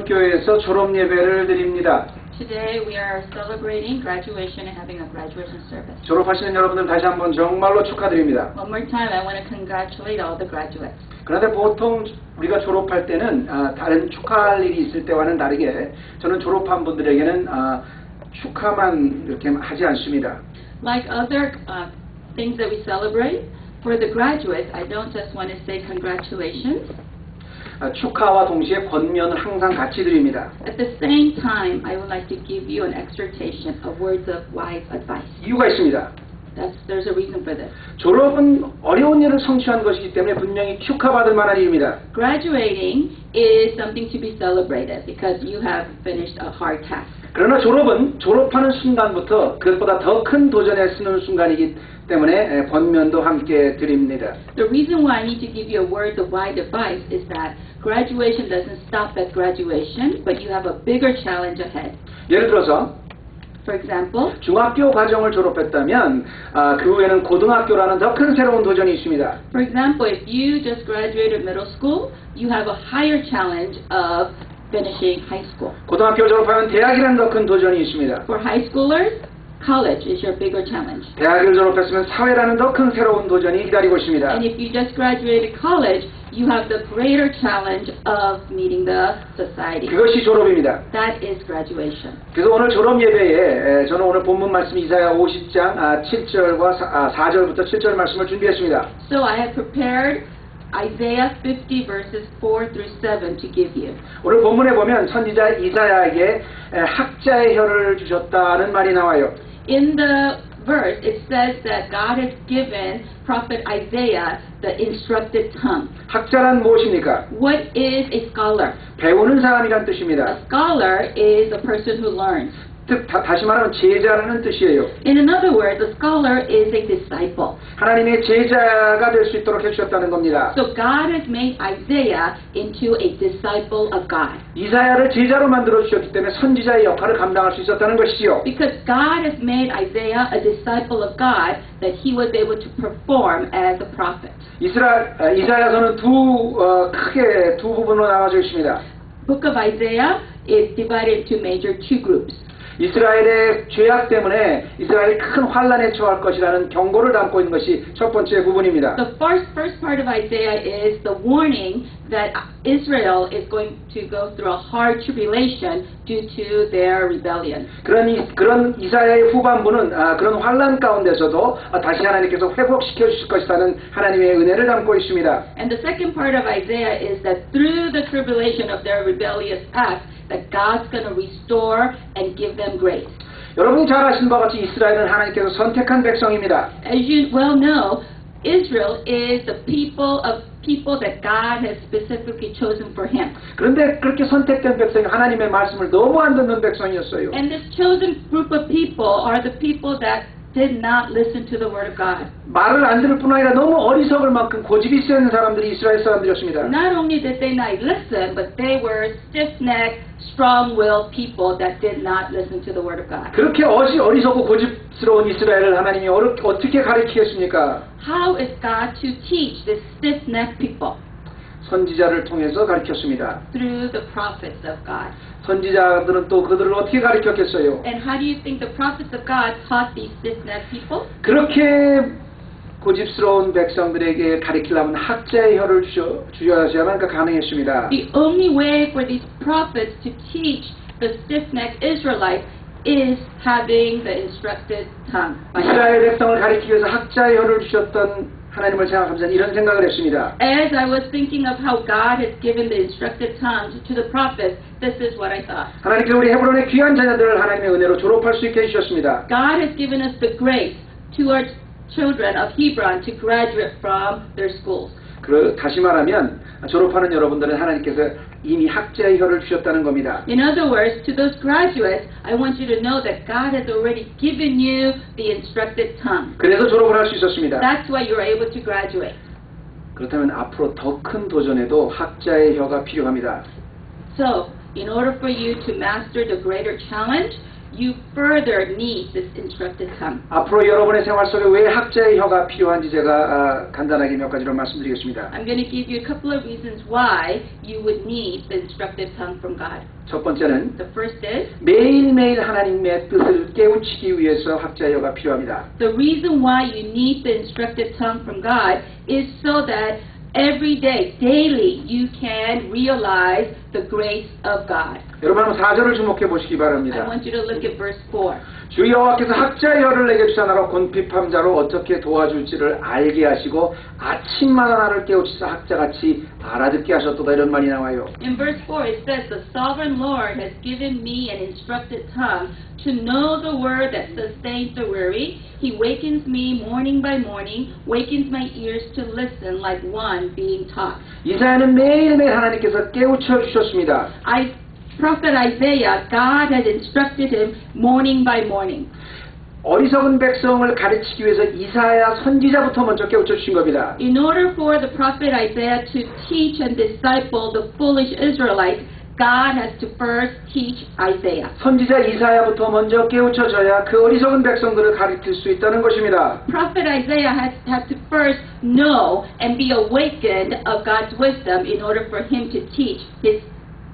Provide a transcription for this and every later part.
기독교에서 졸업 예배를 드립니다. Today we are celebrating graduation and having a graduation service. 졸업하시는 여러분들 다시 한번 정말로 축하드립니다. One more time, I want to congratulate all the graduates. 그런데 보통 우리가 졸업할 때는 다른 축하할 일이 있을 때와는 다르게 저는 졸업한 분들에게는 축하만 이렇게 하지 않습니다. Like other things that we celebrate, for the graduates, I don't just want to say congratulations. 축하와 동시에 권면을 항상 같이 드립니다. At the same time, I would like to give you an exhortation of words of wise advice. 이유가 있습니다. There's a reason for this. 졸업은 어려운 일을 성취한 것이기 때문에 분명히 축하받을 만한 일입니다. Graduating is something to be celebrated because you have finished a hard task. 그러나 졸업은 졸업하는 순간부터 그것보다 더 큰 도전에 서는 순간이기 때문에 권면도 함께 드립니다. The reason why I need to give you a word of wise advice is that graduation doesn't stop at graduation, but you have a bigger challenge ahead. 예를 들어서 For example, 중학교 과정을 졸업했다면 그 후에는 고등학교라는 더 큰 새로운 도전이 있습니다. For example, if you just graduated middle school, you have a higher challenge of finishing high school. 고등학교를 졸업하면 대학이라는 더 큰 도전이 있습니다. For high schoolers, college is your bigger challenge. 대학을 졸업했으면 사회라는 더 큰 새로운 도전이 기다리고 있습니다. And if you just graduated college, you have the greater challenge of meeting the society. 그것이 졸업입니다. That is graduation. 그래서 오늘 졸업 예배에 저는 오늘 본문 말씀 이사야 50장 7절과 4절부터 7절 말씀을 준비했습니다. So I have prepared Isaiah 50 verses 4 through 7 to give you. 오늘 본문에 보면 선지자 이사야에게 학자의 혀를 주셨다는 말이 나와요. In the verse, it says that God has given prophet Isaiah the instructed tongue. 학자란 무엇입니까? What is a scholar? 배우는 사람이란 뜻입니다. A scholar is a person who learns. 즉 다시 말하면 제자라는 뜻이에요. In another word, the scholar is a disciple. 하나님의 제자가 될 수 있도록 해주셨다는 겁니다. So God has made Isaiah into a disciple of God. 이사야를 제자로 만들어 주셨기 때문에 선지자의 역할을 감당할 수 있었다는 것이지요. Because God has made Isaiah a disciple of God, that he was able to perform as a prophet. 이사야서는 크게 두 부분으로 나눠져 있습니다. Book of Isaiah is divided into major two groups. 이스라엘의 죄악 때문에 이스라엘이 큰 환란에 처할 것이라는 경고를 담고 있는 것이 첫 번째 부분입니다. The first part of Isaiah is the warning that Israel is going to go through a hard tribulation due to their rebellion. 그런 이사야의 후반부는 그런 환란 가운데서도 다시 하나님께서 회복시켜 주실 것이라는 하나님의 은혜를 담고 있습니다. And the second part of Isaiah is that through the tribulation of their rebellious acts, that God's going to restore and give them grace. 여러분이 잘 아시는 바와 같이 이스라엘은 하나님께서 선택한 백성입니다. As you well know, Israel is the people that God has specifically chosen for Him. 그런데 그렇게 선택된 백성이 하나님의 말씀을 너무 안 듣는 백성이었어요. And this chosen group of people are the people that did not listen to the word of God. 말을 안 들을 뿐 아니라 너무 어리석을 만큼 고집이 센 사람들이 이스라엘 사람들이었습니다. Not only did they not listen, but they were stiff-necked, strong-willed people that did not listen to the word of God. 그렇게 어리석고 고집스러운 이스라엘을 하나님이 어떻게 가르치겠습니까? How is God to teach this stiff-necked people? 선지자를 통해서 가르쳤습니다. Through the prophets of God. 선지자들은 또 그들을 어떻게 가르쳤겠어요? And how do you think the prophets of God taught these stiff-necked people? 그렇게 고집스러운 백성들에게 가르치려면 학자의 혀를 주셔야만 가능했습니다. The only way for these prophets to teach the stiff-necked Israelites is having the instructed tongue. 이스라엘 백성을 가르치기 위해서 학자의 혀를 주셨던 하나님을 생각하면서 이런 생각을 했습니다. As I was thinking of how God has given the instructed tongue to the prophets, this is what I thought. 하나님께서 우리 헤브론의 귀한 자녀들을 하나님의 은혜로 졸업할 수 있게 해주셨습니다. God has given us the grace to our children of Hebron to graduate from their schools. 다시 말하면 졸업하는 여러분들은 하나님께서 이미 학자의 혀를 주셨다는 겁니다. In other words, to those graduates, I want you to know that God has already given you the instructed tongue. 그래서 졸업을 할 수 있었습니다. That's why you're able to graduate. 그렇다면 앞으로 더 큰 도전에도 학자의 혀가 필요합니다. So, in order for you to master the greater challenge, you further need this instructed tongue. 앞으로 여러분의 생활 속에 왜 학자의 혀가 필요한지 제가 간단하게 몇 가지로 말씀드리겠습니다. I'm going to give you a couple of reasons why you would need the instructed tongue from God. 첫 번째는 The first is, 매일매일 하나님의 뜻을 깨우치기 위해서 학자의 혀가 필요합니다. the reason why you need the instructed tongue from God is so that every day, daily, you can realize the grace of God. 여러분 한번 4절을 주목해 보시기 I 바랍니다. want you to look at verse 4. 주 여호와께서 학자의 혀를 내게 주사나로 곤핍함 자로 어떻게 도와줄지를 알게 하시고 아침마다 나를 깨우치사 학자같이 알아듣게 하셨도다 이런 말이 나와요. In verse 4 it says, the sovereign Lord has given me an instructed tongue to know the word that sustains the weary. He wakens me morning by morning, wakens my ears to listen like one being taught. 이사야는 매일매일 하나님께서 깨우쳐 주셨습니다. Prophet Isaiah, God had instructed him morning by morning. 어리석은 백성을 가르치기 위해서 이사야 선지자부터 먼저 깨우쳐 주신 겁니다. In order for the prophet Isaiah to teach and disciple the foolish Israelites, God has to first teach Isaiah. 선지자 이사야부터 먼저 깨우쳐져야 그 어리석은 백성들을 가르칠 수 있다는 것입니다. Prophet Isaiah had to first know and be awakened of God's wisdom in order for him to teach his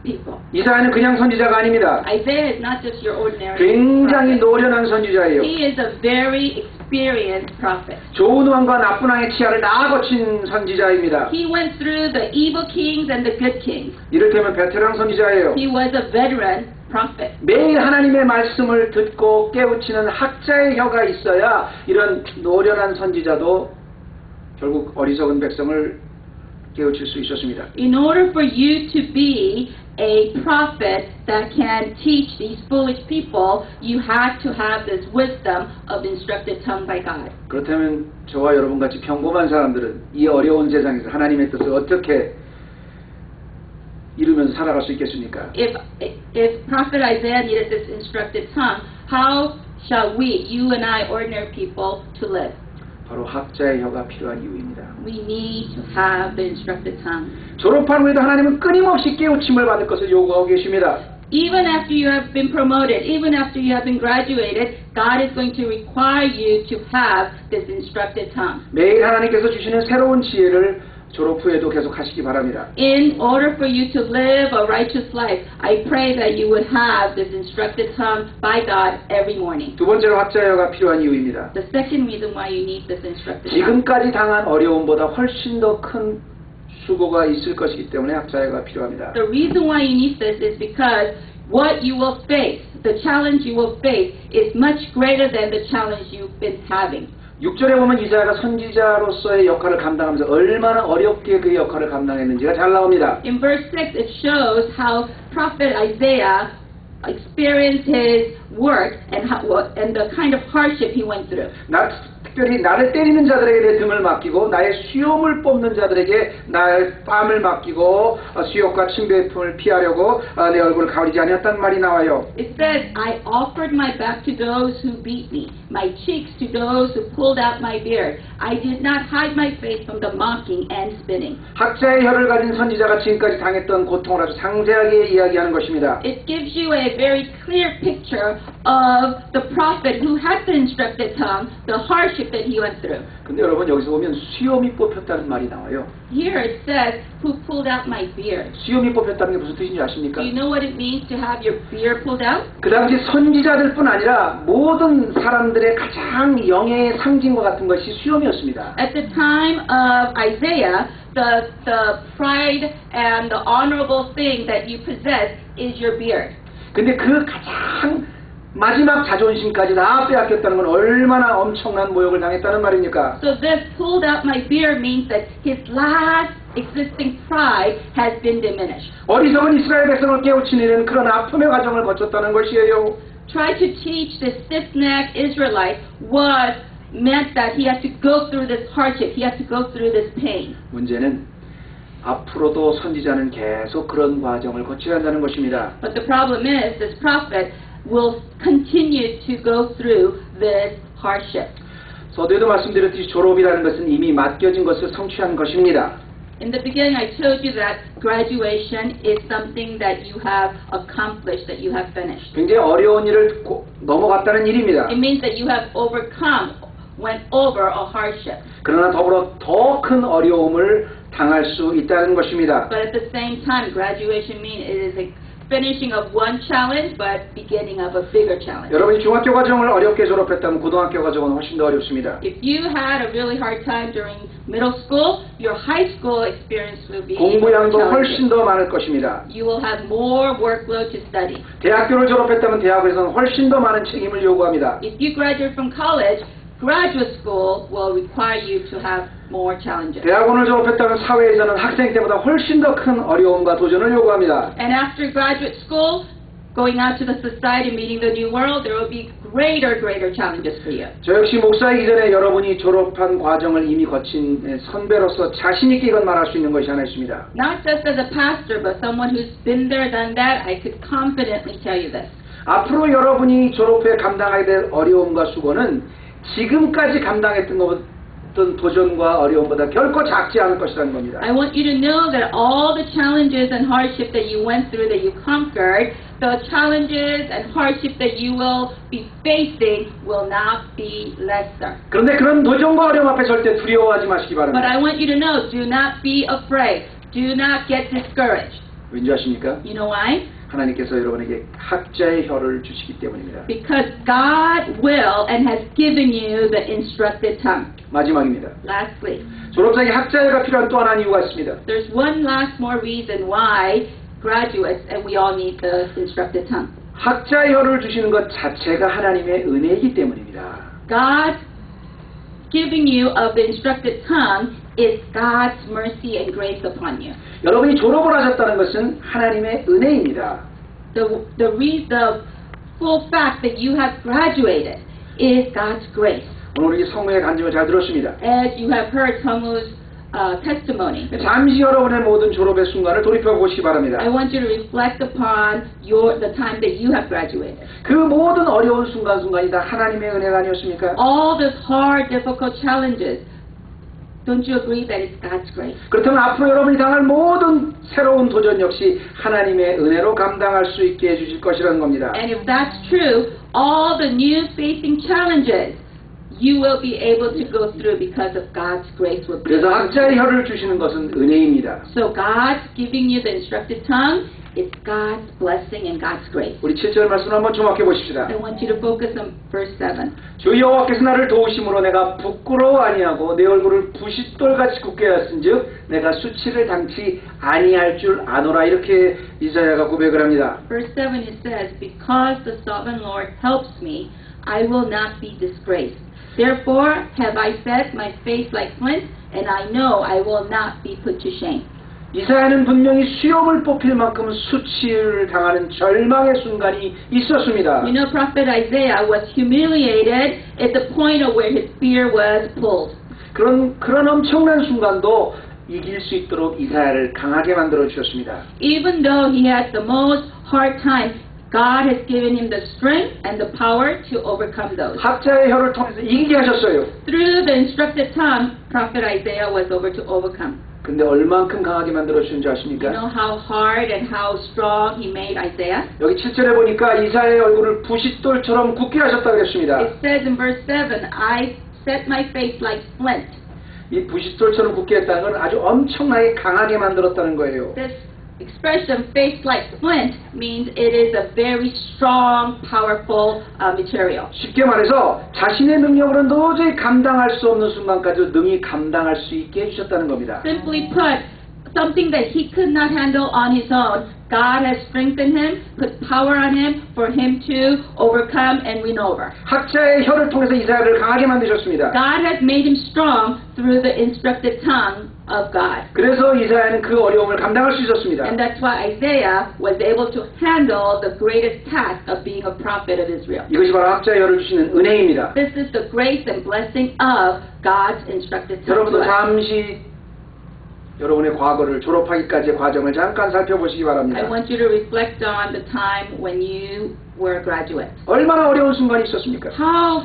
people. 이사야는 그냥 선지자가 아닙니다. Isaiah is not just your ordinary 굉장히 prophet. 노련한 선지자예요. He is a very experienced prophet. 좋은 왕과 나쁜 왕의 치하를 다 거친 선지자입니다. He went through the evil kings and the good kings. 이를테면 베테랑 선지자예요. He was a veteran prophet. 매일 하나님의 말씀을 듣고 깨우치는 학자의 혀가 있어야 이런 노련한 선지자도 결국 어리석은 백성을 깨우칠 수 있었습니다. In order for you to be a prophet that can teach these foolish people, you had to have this wisdom of instructed tongue by God. 그렇다면 저와 여러분같이 평범한 사람들은 이 어려운 세상에서 하나님의 뜻을 어떻게 이루면서 살아갈 수 있겠습니까? If Prophet Isaiah needed this instructed tongue, how shall we, you and I, ordinary people, to live? 바로 학자의 혀가 필요한 이유입니다. We need to have the instructed tongue. 졸업한 후에도 하나님은 끊임없이 깨우침을 받을 것을 요구하고 계십니다. Even after you have been promoted, even after you have been graduated, God is going to require you to have this instructed tongue. 매일 하나님께서 주시는 새로운 지혜를 졸업 후에도 계속 하시기 바랍니다. In order for you to live a righteous life, I pray that you would have this instructed tongue by God every morning. 두 번째로 학자의 혀가 필요한 이유입니다. The second reason why you need this instructed tongue. 지금까지 당한 어려움보다 훨씬 더 큰 수고가 있을 것이기 때문에 학자의 혀가 필요합니다. The reason why you need this is because what you will face, the challenge you will face, is much greater than the challenge you've been having. 6절에 보면 이사야가 선지자로서의 역할을 감당하면서 얼마나 어렵게 그 역할을 감당했는지가 잘 나옵니다. In verse 6 it shows how prophet Isaiah experienced his work and the kind of hardship he went through. 특별히 나를 때리는 자들에게 내 등을 맡기고 나의 수염을 뽑는 자들에게 나의 뺨을 맡기고 수욕과 침뱉음을 피하려고 내 얼굴을 가리지 아니었단 말이 나와요. It says, I offered my back to those who beat me, my cheeks to those who pulled out my beard. I did not hide my face from the mocking and spitting. 학자의 혀를 가진 선지자가 지금까지 당했던 고통을 아주 상세하게 이야기하는 것입니다. It gives you a very clear picture of the prophet who had the instructed tongue, the hardship that he went through. 근데 여러분 여기서 보면 수염이 뽑혔다는 말이 나와요. Here it says, who pulled out my beard. 수염이 뽑혔다는 게 무슨 뜻인지 아십니까? Do you know what it means to have your beard pulled out? 그 당시 선지자들뿐 아니라 모든 사람들의 가장 영예의 상징과 같은 것이 수염이었습니다. At the time of Isaiah, the pride and the honorable thing that you possess is your beard. 근데 그 가장 마지막 자존심까지 다 빼앗겼다는 건 얼마나 엄청난 모욕을 당했다는 말입니까? So this pulled out my beard means that his last existing pride has been diminished. 어리석은 이스라엘 백성을 깨우치는 일은 그런 아픔의 과정을 거쳤다는 것이에요. Try to teach the stiff-necked Israelite was meant that he had to go through this hardship, he had to go through this pain. 문제는 앞으로도 선지자는 계속 그런 과정을 거쳐야 한다는 것입니다. But the problem is this prophet will continue to go through this hardship. 서두에도 말씀드렸듯이 졸업이라는 것은 이미 맡겨진 것을 성취한 것입니다. In the beginning, I told you that graduation is something that you have accomplished, that you have finished. 굉장히 어려운 일을 넘어갔다는 일입니다. It means that you have went over a hardship. 그러나 더불어 더 큰 어려움을 당할 수 있다는 것입니다. But at the same time, graduation means it is a finishing of one challenge, but beginning of a bigger challenge. 여러분이 중학교 과정을 어렵게 졸업했다면 고등학교 과정은 훨씬 더 어렵습니다. If you had a really hard time during middle school, your high school experience will be 공부량도 challenging. 훨씬 더 많을 것입니다. You will have more workload to study. 대학교를 졸업했다면 대학에서는 훨씬 더 많은 책임을 요구합니다. If you graduate from college, graduate school will require you to have more challenges. 대학원을 졸업했다면 사회에서는 학생 때보다 훨씬 더 큰 어려움과 도전을 요구합니다. And after graduate school, going out to the society, meeting the new world, there will be greater challenges for you. 저 역시 목사이기 전에 여러분이 졸업한 과정을 이미 거친 선배로서 자신 있게 이건 말할 수 있는 것이 하나 있습니다. Not just as a pastor, but someone who's been there, done that, I could confidently tell you this. 앞으로 여러분이 졸업해 감당하게 될 어려움과 수고는 지금까지 감당했던 어떤 도전과 어려움보다 결코 작지 않을 것이라는 겁니다. I want you to know that all the challenges and hardship that you went through, that you conquered, the challenges and hardship that you will be facing will not be lesser. 그런데 그런 도전과 어려움 앞에 절대 두려워하지 마시기 But 바랍니다. I want you to know, do not be afraid. Do not get discouraged. 왠지 아십니까? You know why? 하나님께서 여러분에게 학자의 혀를 주시기 때문입니다. Because God will and has given you the instructed tongue. 마지막입니다. Lastly, 졸업장에 학자회가 필요한 또 하나의 이유가 있습니다. there's one last more reason why graduates and we all need the instructed tongue. 학자의 혀를 주시는 것 자체가 하나님의 은혜이기 때문입니다. God giving you of the instructed tongue is God's mercy and grace upon you. 여러분이 졸업을 하셨다는 것은 하나님의 은혜입니다. The full fact that you have graduated is God's grace. 오늘 우리 성모의 간증을 잘 들었습니다. As you have heard Tongmu's testimony, 잠시 여러분의 모든 졸업의 순간을 돌이켜 보시기 바랍니다. I want you to reflect upon the time that you have graduated. 그 모든 어려운 순간순간이 다 하나님의 은혜가 아니었습니까? All these hard, difficult challenges, don't you agree that it's God's grace? 그렇다면 앞으로 여러분이 당할 모든 새로운 도전 역시 하나님의 은혜로 감당할 수 있게 해주실 것이라는 겁니다. And if that's true, all the new facing challenges you will be able to go through because of God's grace. 그래서 학자의 혀를 주시는 것은 은혜입니다. So God's giving you the instructed tongue. It's God's blessing and God's grace. 우리 7절 말씀을 한번 주목해 보십시다. I want you to focus on verse 7. 주 여호와께서 나를 도우심으로 내가 부끄러워 아니하고 내 얼굴을 부싯돌같이 굳게 하였은즉 내가 수치를 당치 아니할 줄 아노라. 이렇게 이사야가 고백을 합니다. Verse 7 it says, Because the sovereign Lord helps me, I will not be disgraced. Therefore have I set my face like flint, and I know I will not be put to shame. 이사야는 분명히 수염을 뽑힐 만큼 수치를 당하는 절망의 순간이 있었습니다. You know, Prophet Isaiah was humiliated at the point of where his spear was pulled. 그런 엄청난 순간도 이길 수 있도록 이사야를 강하게 만들어 주셨습니다. Even though he had the most hard time, God has given him the strength and the power to overcome those. 학자의 혀를 통해서 이기게 하셨어요. Through the instructed tongue, Prophet Isaiah was able to overcome. 근데 얼만큼 강하게 만들어 주는지 You 아십니까? know how hard and how strong he made Isaiah? 여기 7절에 보니까 이사야의 얼굴을 부싯돌처럼 굳게 하셨다고 그랬습니다. It says in verse 7, I set my face like flint. 이 부싯돌처럼 굳게 했다는 건 아주 엄청나게 강하게 만들었다는 거예요. This expression, face like flint, means it is a very strong, powerful material. 쉽게 말해서 자신의 능력으로는 도저히 감당할 수 없는 순간까지도 능히 감당할 수 있게 해주셨다는 겁니다. Simply put, something that he could not handle on his own, God has strengthened him, put power on him for him to overcome and win over. 학자의 혀를 통해서 이사야를 강하게 만드셨습니다. God has made him strong through the instructed tongue of God. 그래서 이사야는 그 어려움을 감당할 수 있었습니다. And that's why Isaiah was able to handle the greatest task of being a prophet of Israel. 이것이 바로 학자의 혀를 주시는 은혜입니다. This is the grace and blessing of God's instructed tongue. 여러분도 잠시 여러분의 과거를 졸업하기까지의 과정을 잠깐 살펴보시기 I 바랍니다. want you to reflect on the time when you were a graduate. 얼마나 어려운 순간이 있었습니까? How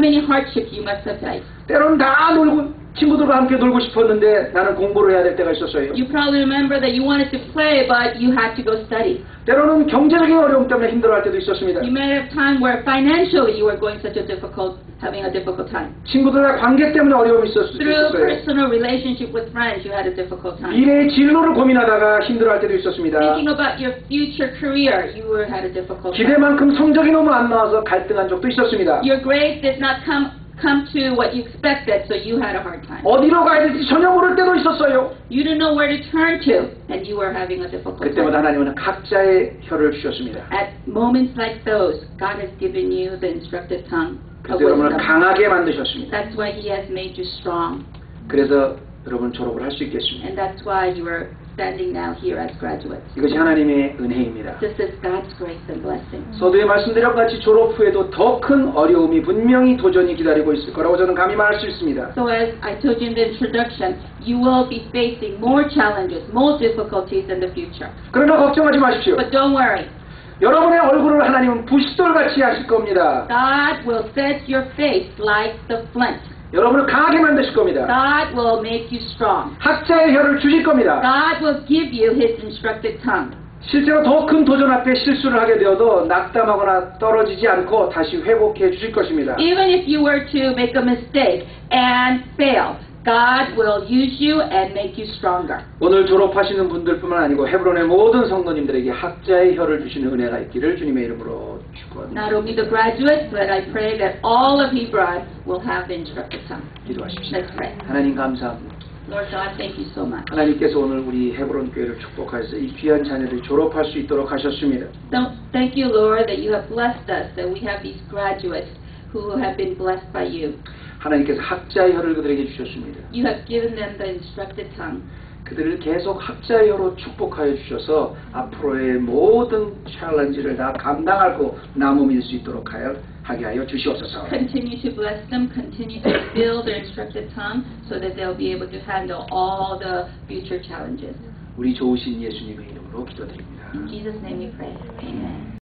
many hardships you must have faced. 때로는 다 놀고 친구들과 함께 놀고 싶었는데 나는 공부를 해야 될 때가 있었어요. You probably remember that you wanted to play, but you had to go study. 때로는 경제적인 어려움 때문에 힘들어할 때도 있었습니다. You may have time where financially you were having a difficult time. 친구들과 관계 때문에 어려움이 있었을 수도 Through 있었어요. personal relationship with friends, you had a difficult time. 미래의 진로를 고민하다가 힘들어할 때도 있었습니다. Thinking about your future career, you had a difficult time. 기대만큼 성적이 너무 안 나와서 갈등한 적도 있었습니다. Your grades did not come to what you expected, so you had a hard time. 어디로 가야 될지 전혀 모를 때도 있었어요. You didn't know where to turn to, and you were having a difficult 그때마다 time. 하나님은 각자의 혀를 주셨습니다. At moments like those, God has given you the instructed tongue of 그래서 여러분을 wisdom. 강하게 만드셨습니다. That's why He has made you strong, 그래서 여러분 졸업을 할 수 있겠습니다. and that's why you are standing now here as graduates. 이것이 하나님의 은혜입니다. This is God's grace and blessing. 서두에 말씀드린 같이 졸업 후에도 더 큰 어려움이 분명히 도전이 기다리고 있을 거라고 저는 감히 말할 수 있습니다. So as I told you in the introduction, you will be facing more challenges, more difficulties in the future. 그러나 걱정하지 마십시오. But don't worry. 여러분의 얼굴을 하나님은 부싯돌같이 하실 겁니다. God will set your face like the flint. 여러분을 강하게 만드실 겁니다. God will make you strong. 학자의 혀를 주실 겁니다. God will give you His instructed tongue. 실제로 더 큰 도전 앞에 실수를 하게 되어도 낙담하거나 떨어지지 않고 다시 회복해 주실 것입니다. Even if you were to make a mistake and fail, God will use you and make you stronger. 오늘 졸업하시는 분들뿐만 아니고 헤브론의 모든 성도님들에게 학자의 혀를 주시는 은혜가 있기를 주님의 이름으로 축원합니다. Not only the graduates, but I pray that all of Hebron will have the instructed tongue. 기도하십시다. Let's pray. 하나님 감사합니다. Lord God, thank you so much. 하나님께서 오늘 우리 헤브론 교회를 축복하셔서 이 귀한 자녀들이 졸업할 수 있도록 하셨습니다. Thank you, Lord, that you have blessed us, that we have these graduates who have been blessed by you. 하나님께서 학자의 혀를 그들에게 주셨습니다. You have given them the instructed tongue. 그들을 계속 학자의 혀로 축복하여 주셔서 앞으로의 모든 챌린지를 다 감당하고 나무밀 수 있도록 하게 하여 주시옵소서. Continue to bless them, continue to build their instructed tongue so that they'll be able to handle all the future challenges. 우리 좋으신 예수님의 이름으로 기도드립니다. In Jesus' name we pray. Amen.